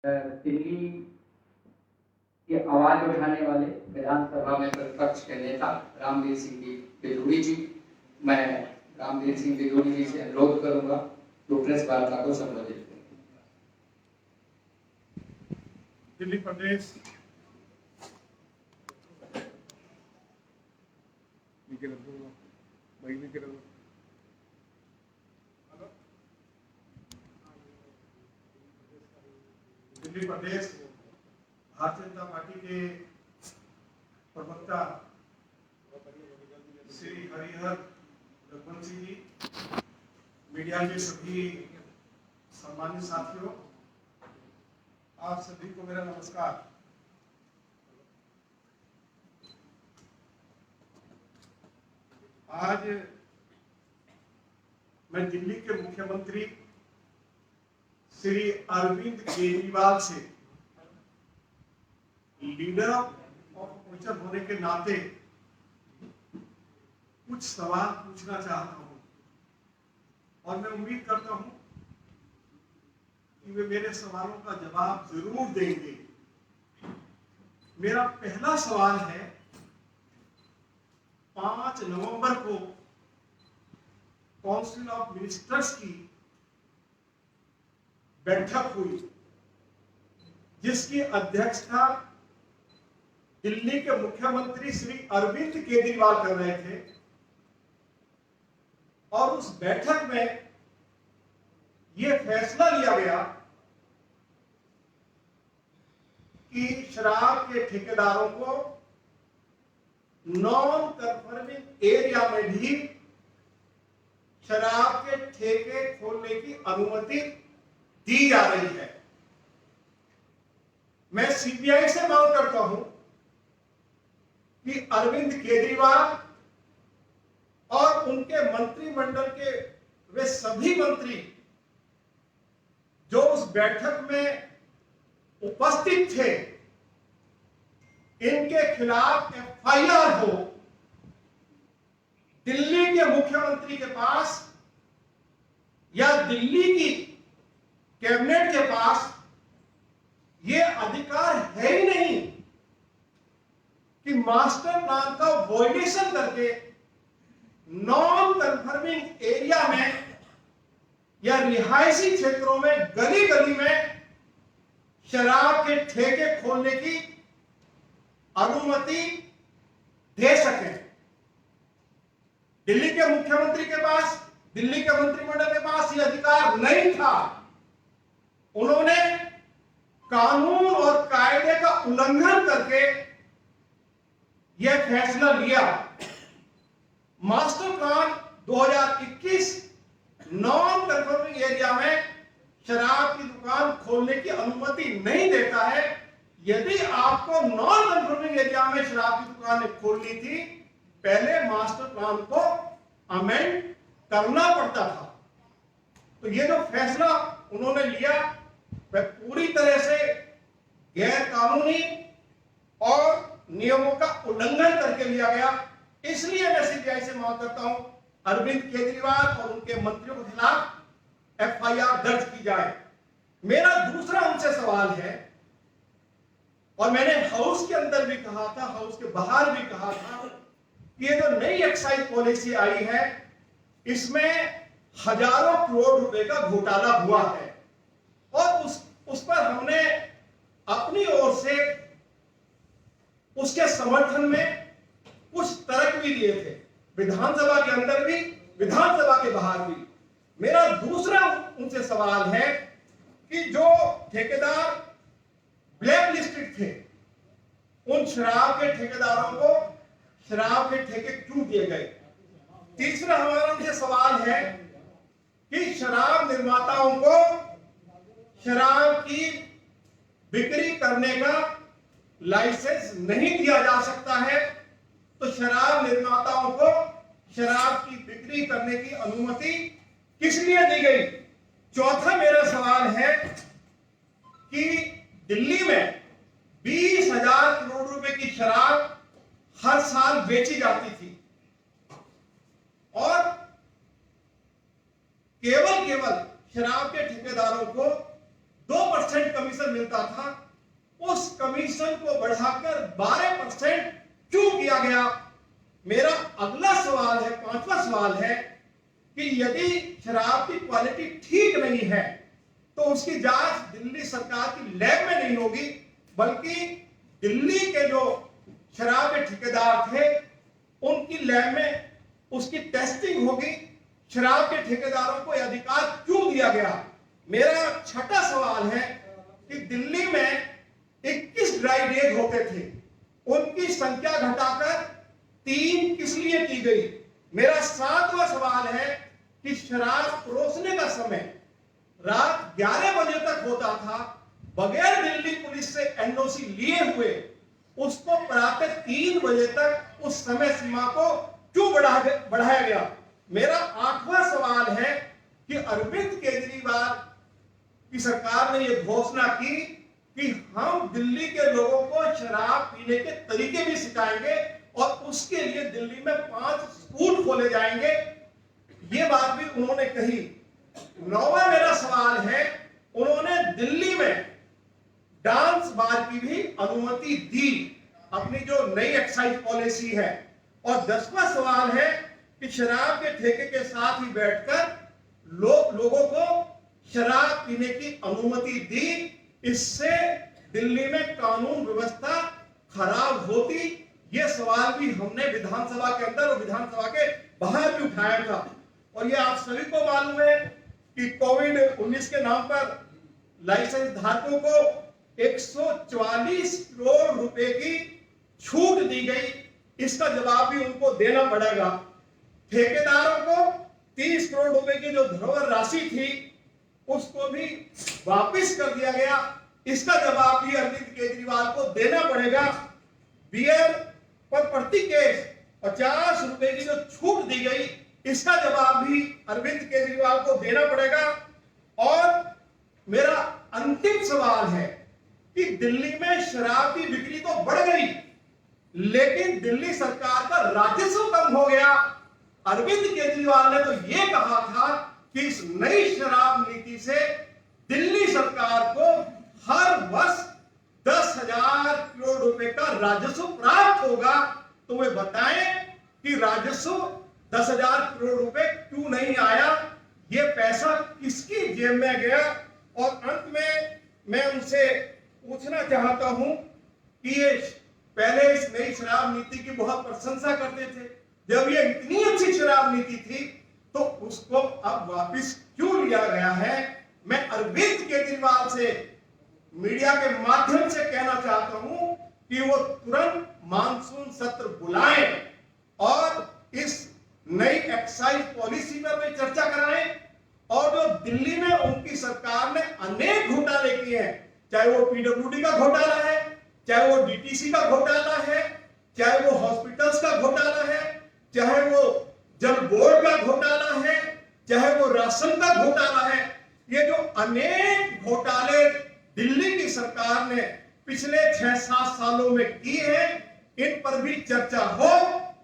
दिल्ली की आवाज उठाने वाले विधानसभा में प्रतिपक्ष के नेता रामवीर सिंह बिधूड़ी जी, मैं रामवीर सिंह बिधूड़ी जी से अनुरोध करूंगा तो प्रेस वार्ता को संबोधित करें। दिल्ली प्रदेश दिल्ली प्रदेश भारतीय जनता पार्टी के प्रवक्ता श्री हरिहर रघुवंशी जी, मीडिया के सभी सम्मानित साथियों, आप सभी को मेरा नमस्कार। आज मैं दिल्ली के मुख्यमंत्री श्री अरविंद केजरीवाल से लीडर ऑफ अपोजिशन होने के नाते कुछ सवाल पूछना चाहता हूं और मैं उम्मीद करता हूं कि वे मेरे सवालों का जवाब जरूर देंगे। मेरा पहला सवाल है, 5 नवंबर को काउंसिल ऑफ मिनिस्टर्स की बैठक हुई जिसकी अध्यक्षता दिल्ली के मुख्यमंत्री श्री अरविंद केजरीवाल कर रहे थे और उस बैठक में यह फैसला लिया गया कि शराब के ठेकेदारों को नॉन कन्फर्मिंग एरिया में भी शराब के ठेके खोलने की अनुमति दी जा रही है। मैं सीबीआई से मांग करता हूं कि अरविंद केजरीवाल और उनके मंत्रिमंडल के वे सभी मंत्री जो उस बैठक में उपस्थित थे, इनके खिलाफ एफआईआर हो दिल्ली के मुख्यमंत्री के पास या दिल्ली की कैबिनेट के पास यह अधिकार है ही नहीं कि मास्टर प्लान का वायलेशन करके नॉन कन्फर्मिंग एरिया में या रिहायशी क्षेत्रों में गली गली में शराब के ठेके खोलने की अनुमति दे सके। दिल्ली के मुख्यमंत्री के पास, दिल्ली के मंत्रिमंडल के पास यह अधिकार नहीं था। उन्होंने कानून और कायदे का उल्लंघन करके यह फैसला लिया। Master plan 2021 non confirming area में शराब की दुकान खोलने की अनुमति नहीं देता है। यदि आपको नॉन कन्फर्मिंग एरिया में शराब की दुकान खोलनी थी, पहले मास्टर प्लान को अमेंड करना पड़ता था। तो यह जो फैसला उन्होंने लिया वह पूरी तरह से गैर कानूनी और नियमों का उल्लंघन करके लिया गया। इसलिए मैं सीबीआई से मांग करता हूं, अरविंद केजरीवाल और उनके मंत्रियों के खिलाफ एफआईआर दर्ज की जाए। मेरा दूसरा उनसे सवाल है, और मैंने हाउस के अंदर भी कहा था, हाउस के बाहर भी कहा था, कि ये जो नई एक्साइज पॉलिसी आई है, इसमें हजारों करोड़ रुपए का घोटाला हुआ है और उस पर हमने अपनी ओर से उसके समर्थन में कुछ तर्क भी दिए थे, विधानसभा के अंदर भी, विधानसभा के बाहर भी। मेरा दूसरा उनसे सवाल है कि जो ठेकेदार ब्लैक लिस्टेड थे, उन शराब के ठेकेदारों को शराब के ठेके क्यों दिए गए? तीसरा हमारा उनसे सवाल है कि शराब निर्माताओं को शराब की बिक्री करने का लाइसेंस नहीं दिया जा सकता है, तो शराब निर्माताओं को शराब की बिक्री करने की अनुमति किस लिए दी गई? चौथा मेरा सवाल है कि दिल्ली में 20,000 करोड़ रुपए की शराब हर साल बेची जाती थी और केवल शराब के ठेकेदारों को 2% कमीशन मिलता था उस कमीशन को बढ़ाकर 12% क्यों किया गया? मेरा अगला सवाल है, पांचवा सवाल है कि यदि शराब की क्वालिटी ठीक नहीं है तो उसकी जांच दिल्ली सरकार की लैब में नहीं होगी, बल्कि दिल्ली के जो शराब के ठेकेदार थे उनकी लैब में उसकी टेस्टिंग होगी। शराब के ठेकेदारों को यह अधिकार क्यों दिया गया? मेरा छठा सवाल है कि दिल्ली में 21 ड्राई डेज होते थे, उनकी संख्या घटाकर 3 किस लिए की गई? मेरा सातवां सवाल है कि शराब परोसने का समय रात 11 बजे तक होता था, बगैर दिल्ली पुलिस से एनओसी लिए हुए उसको प्रातः 3 बजे तक उस समय सीमा को क्यों बढ़ाया गया? मेरा आठवां सवाल है कि अरविंद केजरीवाल की सरकार ने यह घोषणा की कि हम दिल्ली के लोगों को शराब पीने के तरीके भी सिखाएंगे और उसके लिए दिल्ली में 5 स्कूल खोले जाएंगे, ये बात भी उन्होंने कही। नौवां मेरा सवाल है, उन्होंने दिल्ली में डांस बार की भी अनुमति दी, अपनी जो नई एक्साइज पॉलिसी है। और 10वां सवाल है कि शराब के ठेके के साथ ही बैठकर लोगों को शराब पीने की अनुमति दी, इससे दिल्ली में कानून व्यवस्था खराब होती। यह सवाल भी हमने विधानसभा के अंदर और विधानसभा के बाहर भी उठाया था। और ये आप सभी को मालूम है कि कोविड-19 के नाम पर लाइसेंस धारकों को 144 करोड़ रुपए की छूट दी गई, इसका जवाब भी उनको देना पड़ेगा। ठेकेदारों को 30 करोड़ रुपए की जो धरोहर राशि थी उसको भी वापस कर दिया गया, इसका जवाब भी अरविंद केजरीवाल को देना पड़ेगा। बियर पर प्रति केस 50 रुपए की जो छूट दी गई, इसका जवाब भी अरविंद केजरीवाल को देना पड़ेगा। और मेरा अंतिम सवाल है कि दिल्ली में शराब की बिक्री तो बढ़ गई, लेकिन दिल्ली सरकार का राजस्व कम हो गया। अरविंद केजरीवाल ने तो यह कहा था कि इस नई शराब नीति से दिल्ली सरकार को हर वर्ष 10,000 करोड़ रुपए का राजस्व प्राप्त होगा। तो वे बताएं कि राजस्व 10,000 करोड़ रुपए क्यों नहीं आया, ये पैसा किसकी जेब में गया? और अंत में मैं उनसे पूछना चाहता हूं कि ये पहले इस नई शराब नीति की बहुत प्रशंसा करते थे, जब ये इतनी अच्छी शराब नीति थी तो उसको अब वापस क्यों लिया गया है? मैं अरविंद केजरीवाल से मीडिया के माध्यम से कहना चाहता हूं कि वो तुरंत मानसून सत्र बुलाएं और इस नई एक्साइज पॉलिसी पर भी चर्चा कराएं। और जो दिल्ली में उनकी सरकार ने अनेक घोटाले किए हैं, चाहे वो पीडब्ल्यूडी का घोटाला है, चाहे वो डीटीसी का घोटाला है, चाहे वो हॉस्पिटल्स का घोटाला है, चाहे वो जल बोर्ड का घोटाला है, चाहे वो राशन का घोटाला है, ये जो अनेक घोटाले दिल्ली की सरकार ने पिछले 6-7 सालों में किए हैं, इन पर भी चर्चा हो।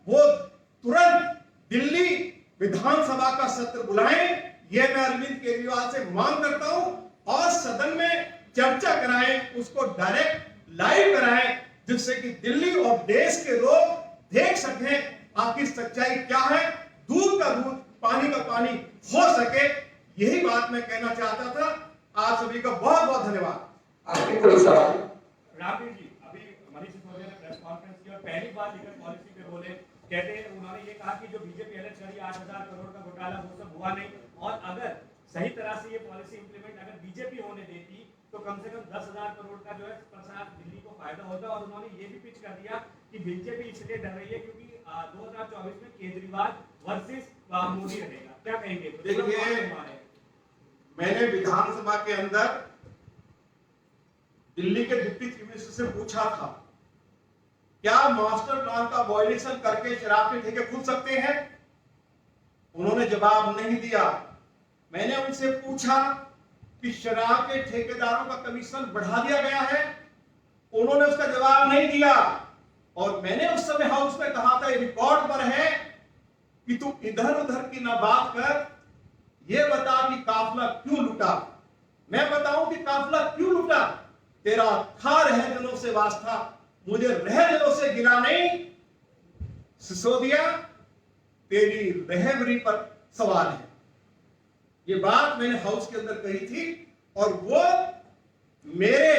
वो तुरंत दिल्ली विधानसभा का सत्र बुलाएं, यह मैं अरविंद केजरीवाल से मांग करता हूं। और सदन में चर्चा कराएं, उसको डायरेक्ट लाइव कराएं, जिससे कि दिल्ली और देश के लोग देख सकें आखिर सच्चाई क्या है, दूध का दूध पानी का पानी हो सके। यही बात मैं कहना चाहता था। आप सभी का बहुत बहुत धन्यवाद। आपके कोई सवाल? रामवीर जी, अभी मनीष सिसोदिया ने प्रेस कॉन्फ्रेंस की और पहली बार लिखित पॉलिसी पे बोले, कहते हैं उन्होंने ये कहा कि जो बीजेपी अलग करी 8,000 करोड़ का घोटाला वो सब हुआ नहीं, और अगर सही तरह से ये पॉलिसी इंप्लीमेंट अगर बीजेपी होने देती तो कम से कम 10,000 करोड़ का जो है प्रसाद दिल्ली को फायदा होता। और उन्होंने ये भी पिच कर दिया कि बीजेपी इसलिए डर रही है क्योंकि 2024 में केजरीवाल वर्सेस मोदी रहेगा। क्या कहेंगे? देखिए, मैंने विधानसभा के अंदर दिल्ली के डिप्टी चीफ मिनिस्टर से पूछा था, क्या मास्टर प्लान का वायलेशन करके शराब के ठेके खुल सकते हैं? उन्होंने जवाब नहीं दिया। मैंने उनसे पूछा कि शराब के ठेकेदारों का कमीशन बढ़ा दिया गया है, उन्होंने उसका जवाब नहीं दिया। और मैंने उस समय हाउस में कहा था, रिकॉर्ड पर है कि तू इधर उधर की ना बात कर, ये बता कि काफिला क्यों लूटा। मैं बताऊं कि काफिला क्यों लूटा। तेरा था रह दिलों से वास्ता, मुझे रह दिलों से गिला नहीं। सिसोदिया, तेरी रहबरी पर सवाल है। ये बात मैंने हाउस के अंदर कही थी और वो मेरे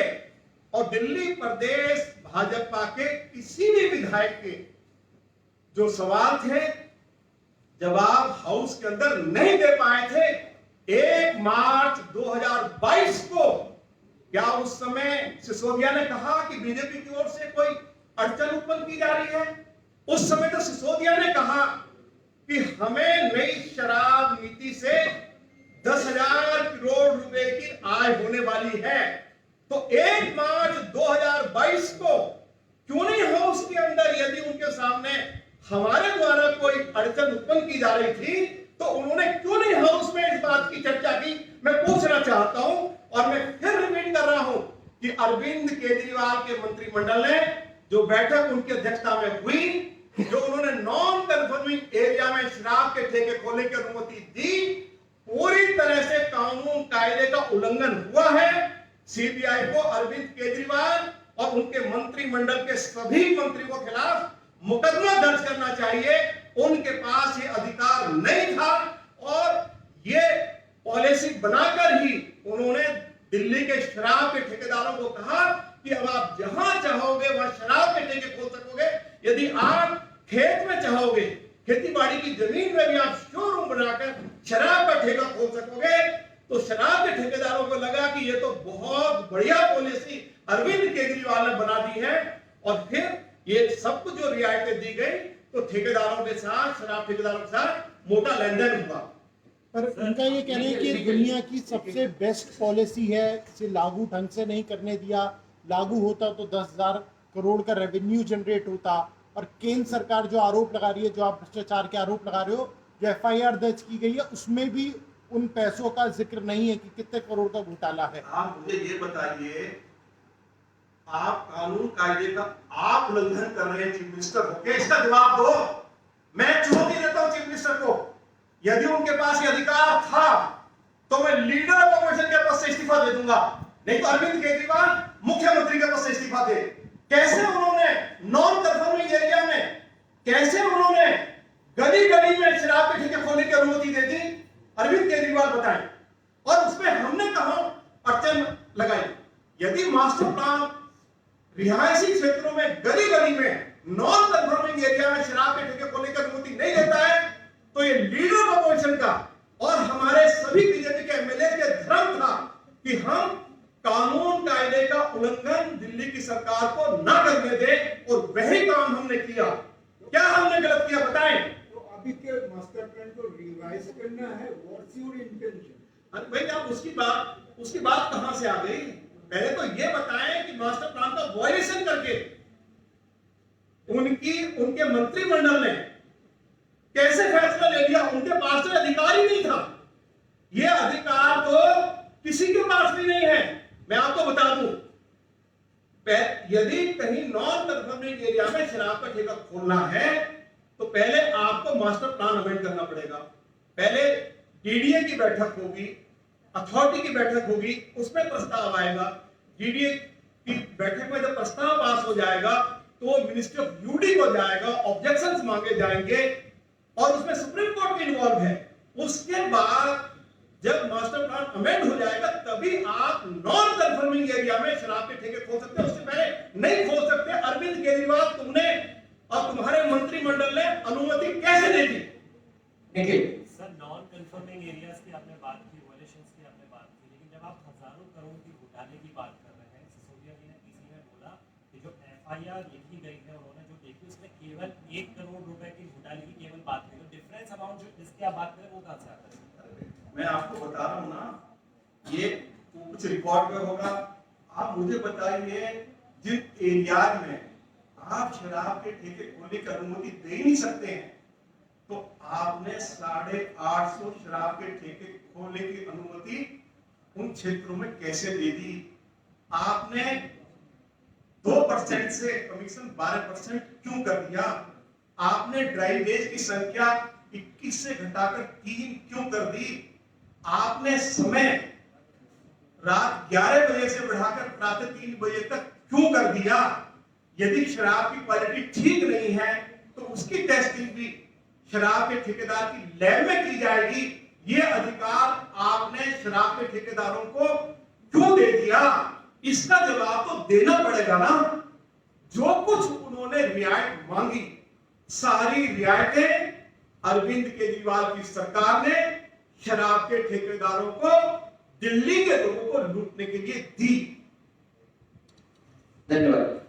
और दिल्ली प्रदेश भाजपा के किसी भी विधायक के जो सवाल थे जवाब हाउस के अंदर नहीं दे पाए थे। 1 मार्च 2022 को क्या उस समय सिसोदिया ने कहा कि बीजेपी की ओर से कोई अड़चन उत्पन्न की जा रही है? उस समय तो सिसोदिया ने कहा कि हमें नई शराब नीति से 10,000 करोड़ रुपए की आय होने वाली है। तो 1 मार्च 2022 को क्यों नहीं हाउस के अंदर, यदि उनके सामने हमारे द्वारा कोई अड़चन उत्पन्न की जा रही थी तो उन्होंने क्यों नहीं हाउस में इस बात की चर्चा की? मैं पूछना चाहता हूं और मैं फिर रिपीट कर रहा हूं कि अरविंद केजरीवाल के मंत्रिमंडल ने जो बैठक उनकी अध्यक्षता में हुई, जो उन्होंने नॉन कन्फर्मिंग एरिया में शराब के ठेके खोलने की अनुमति दी, पूरी तरह से कानून कायदे का उल्लंघन हुआ है। सीबीआई को अरविंद केजरीवाल और उनके मंत्रिमंडल के सभी मंत्रियों के खिलाफ मुकदमा दर्ज करना चाहिए। उनके पास ये अधिकार नहीं था और ये पॉलिसी बनाकर ही उन्होंने दिल्ली के शराब के ठेकेदारों को कहा कि अब आप जहां चाहोगे वहां शराब के ठेके खोल सकोगे। यदि आप खेत में चाहोगे, खेती बाड़ी की जमीन में भी आप शोरूम बनाकर शराब का ठेका खोल सकोगे। तो शराब के ठेकेदारों को लगा कि ये तो बहुत बढ़िया पॉलिसी अरविंद केजरीवाल ने बना दी है और फिर ये सब कुछ जो रियायतें दी गई तो ठेकेदारों के साथ, शराब ठेकेदारों के साथ मोटा लेन देन हुआ। पर उनका ये कहना है कि दुनिया की सबसे बेस्ट पॉलिसी है, इसे लागू ढंग से नहीं करने दिया। लागू होता तो 10,000 करोड़ का रेवेन्यू जनरेट होता। और केंद्र सरकार जो आरोप लगा रही है, जो आप भ्रष्टाचार के आरोप लगा रहे हो, जो FIR दर्ज की गई है उसमें भी उन पैसों का जिक्र नहीं है कि कितने करोड़ का घोटाला है। आप मुझे ये बताइए, आप कानून कायदे का आप उल्लंघन कर रहे हैं चीफ मिनिस्टर होकर, इसका जवाब दो। मैं चुनौती देता हूं चीफ मिनिस्टर को, यदि उनके पास ये अधिकार था तो मैं लीडर ऑफ अपोजिशन के पद से इस्तीफा दे दूंगा, नहीं तो अरविंद केजरीवाल मुख्यमंत्री के पद से इस्तीफा दे। कैसे उन्होंने नॉन कन्फर्मिंग एरिया में, कैसे उन्होंने गली गली में शराब के ठेके खोलने की अनुमति दे दी? अरविंद केजरीवाल बताएं। और उसमें हमने कहां अड़चन लगाई? यदि मास्टर प्लान रिहायशी क्षेत्रों में गली गली में नॉन कन्फर्मिंग एरिया में शराब के ठेके खोलने की अनुमति नहीं देता है तो ये लीडर ऑफ अपोजिशन का और हमारे सभी बीजेपी के एमएलए के धर्म था कि हम कानून कायदे का उल्लंघन दिल्ली की सरकार को ना करने दे और वही काम हमने किया। क्या हमने गलत किया बताएं? तो अभी के मास्टर प्लान को रिवाइज करना है, व्हाट्स योर इंटेंशन? अरे भाई आप उसकी बात कहां से आ गई? पहले तो ये बताएं कि मास्टर प्लान का वायलेशन करके उनके मंत्रिमंडल ने कैसे फैसला ले लिया? उनके पास तो अधिकार ही नहीं था। यह अधिकार तो किसी के पास भी नहीं है। मैं आपको बता दूं, यदि कहीं नॉन कन्फर्मिंग एरिया में शराब का ठेका खोलना है तो पहले आपको मास्टर प्लान अमेंड करना पड़ेगा। पहले डीडीए की बैठक होगी, अथॉरिटी की बैठक होगी, उसमें प्रस्ताव आएगा। डीडीए की बैठक में जब प्रस्ताव पास हो जाएगा तो मिनिस्ट्री ऑफ यूडी को जाएगा, ऑब्जेक्शंस मांगे जाएंगे और उसमें सुप्रीम कोर्ट भी इन्वॉल्व है। उसके बाद जब मास्टर प्लान अमेंड हो जाएगा तभी आप नॉन कन्फर्मिंग एरिया में शराब के ठेके खोल सकते हैं, उससे पहले नहीं खोल सकते। अरविंद केजरीवाल, तुमने और तुम्हारे मंत्रिमंडल ने अनुमति कैसे दे दी? देखिए सर, नॉन कन्फर्मिंग एरियाज की आपने बात की, वॉयलेशंस की आपने बात की, लेकिन जब आप हजारों करोड़ की घोटाले की बात कर रहे हैं, सिसोदिया जी ने किसी ने बोला कि जो FIR लिखी गई है उन्होंने जो देखी उसमें केवल 1 करोड़ रुपए की घोटाले की केवल बात की, तो डिफरेंस अमाउंट जो जिसकी आप बात करें वो कहां से आता है? मैं आपको बता रहा हूं ना, ये कुछ रिकॉर्ड में होगा। आप मुझे बताइए, जिन एरिया में आप शराब के ठेके खोलने की अनुमति दे ही नहीं सकते हैं तो आपने 850 शराब के ठेके खोलने की अनुमति उन क्षेत्रों में कैसे दे दी? आपने 2% से कमीशन 12% क्यों कर दिया? आपने ड्राइवेज की संख्या 21 से घटाकर 3 क्यों कर दी? आपने समय रात 11 बजे से बढ़ाकर प्रातः 3 बजे तक क्यों कर दिया? यदि शराब की क्वालिटी ठीक नहीं है तो उसकी टेस्टिंग भी शराब के ठेकेदार की लैब में की जाएगी। ये अधिकार आपने शराब के ठेकेदारों को क्यों दे दिया? इसका जवाब तो देना पड़ेगा ना। जो कुछ उन्होंने रियायत मांगी, सारी रियायतें अरविंद केजरीवाल की सरकार ने शराब के ठेकेदारों को, दिल्ली के लोगों को लूटने के लिए दी। धन्यवाद।